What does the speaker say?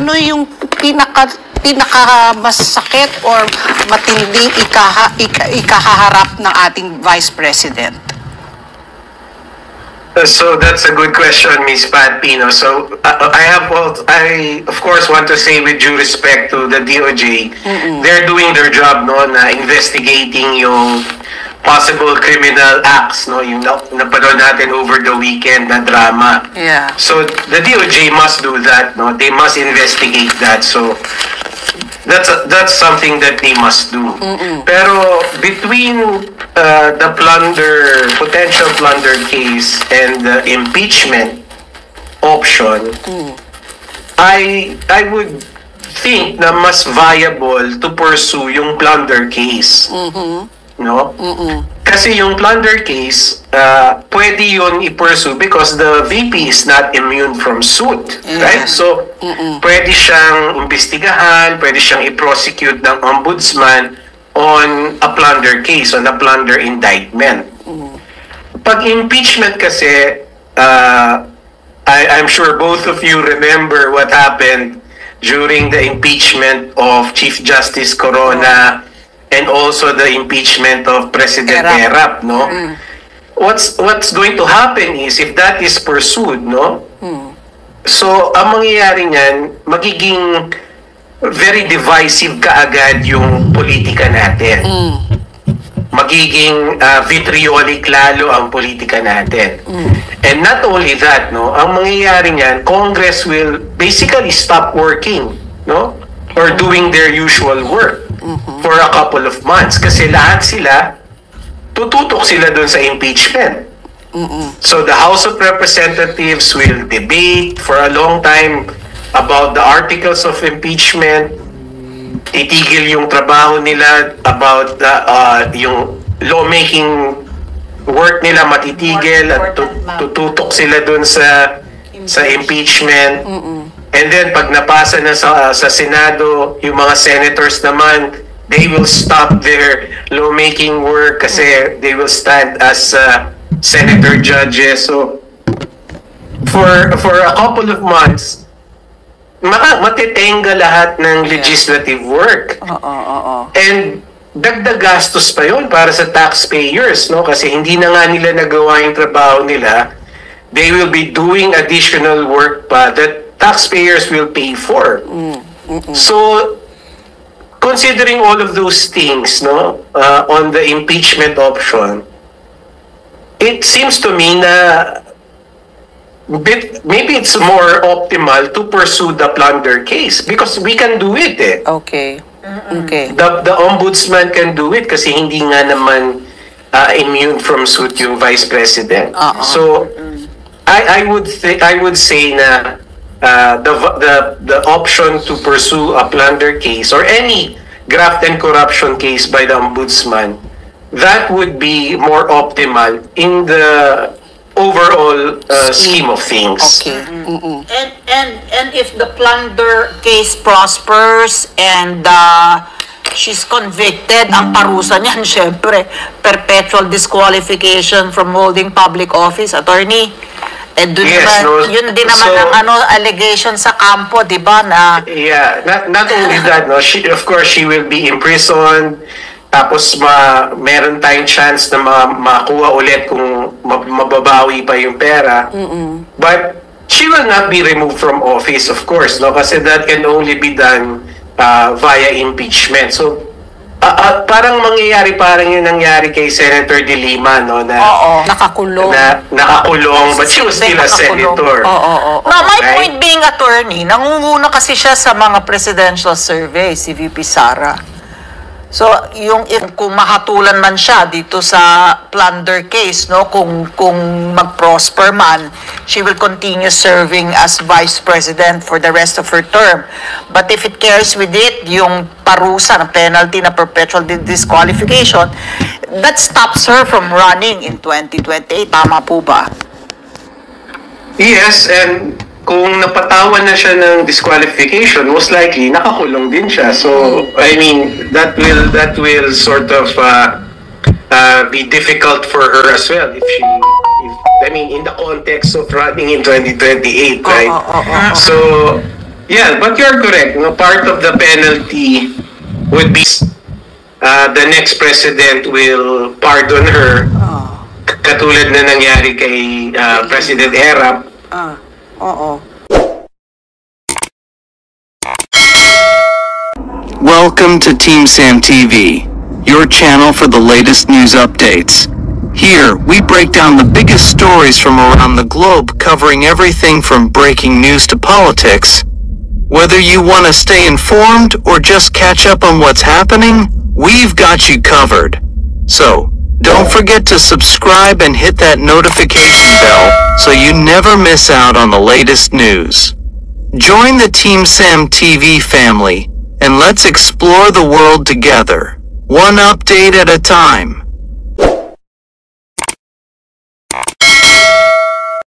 ano yung pinaka masakit or matinding ikahaharap ng ating Vice President? So that's a good question, Ms. Pat Pino. So I of course want to say with due respect to the DOJ, they're doing their job, no, na investigating yung possible criminal acts, no, yung napanood natin over the weekend na drama. Yeah. So the DOJ must do that, no, they must investigate that. So that's something that they must do. Pero between the potential plunder case and the impeachment option, I would think na mas viable to pursue yung plunder case. No? Kasi yung plunder case, pwede yun i-pursue because the VP is not immune from suit. Right? So, pwede siyang imbestigahan, pwede siyang i-prosecute ng ombudsman on a plunder case, on a plunder indictment. Pag impeachment kasi, I'm sure both of you remember what happened during the impeachment of Chief Justice Corona and also the impeachment of President Erap, no? What's going to happen is if that is pursued, no? So ang mangyayari niyan, magiging very divisive kaagad yung politika natin. Magiging vitriolic lalo ang politika natin. And not only that, no, ang mangyayari niyan, Congress will basically stop working, no? Or doing their usual work for a couple of months kasi lahat sila tututok sila dun sa impeachment. So the House of Representatives will debate for a long time about the articles of impeachment. Titigil yung trabaho nila about yung lawmaking work nila matitigil at tututok sila dun sa impeachment. And then pag napasa na sa Senado, yung mga senators naman, they will stop their lawmaking work kasi they will stand as senator judges. So for a couple of months, matitenga lahat ng legislative work. And dagdag gastos pa yun para sa taxpayers, no? Kasi hindi na nga nila nagawa yung trabaho nila. They will be doing additional work pa that taxpayers will pay for. So, considering all of those things, no, on the impeachment option, it seems to me na maybe it's more optimal to pursue the plunder case because we can do it. Okay. The ombudsman can do it kasi hindi nga naman immune from suit yung vice president. So, I would say na the option to pursue a plunder case or any graft and corruption case by the ombudsman, that would be more optimal in the overall scheme of things. Okay. And if the plunder case prospers and she's convicted, ang parusa niyan syempre perpetual disqualification from holding public office, attorney. And yun din naman ang allegation sa kampo, di ba? Yeah, not only that, no, of course she will be imprisoned, tapos meron tayong chance na makuha ulit kung mababawi pa yung pera. But she will not be removed from office, of course, no, kasi that can only be done via impeachment. So parang parang yung nangyari kay Senator De Lima, no, na nakakulong but she was still a senator. Now, my point being, attorney, nangunguna kasi siya sa mga presidential survey, si VP Sara. So, kung mahatulan man siya dito sa plunder case, no, kung mag-prosper man, she will continue serving as vice president for the rest of her term. But if it carries with it yung parusa ng penalty na perpetual disqualification, that stops her from running in 2028. Tama po ba? Yes, and kung napatawan na siya ng disqualification, most likely nakakulong din siya. So I mean, that will sort of be difficult for her as well if in the context of running in 2028, right? So Yeah, but you're correct. No, part of the penalty would be the next president will pardon her, katulad na nangyari kay President Erap. Oo. Welcome to Team Sam TV, your channel for the latest news updates. Here, we break down the biggest stories from around the globe, covering everything from breaking news to politics. Whether you want to stay informed or just catch up on what's happening, we've got you covered. So, don't forget to subscribe and hit that notification bell so you never miss out on the latest news. Join the Team Sam TV family, and let's explore the world together, one update at a time.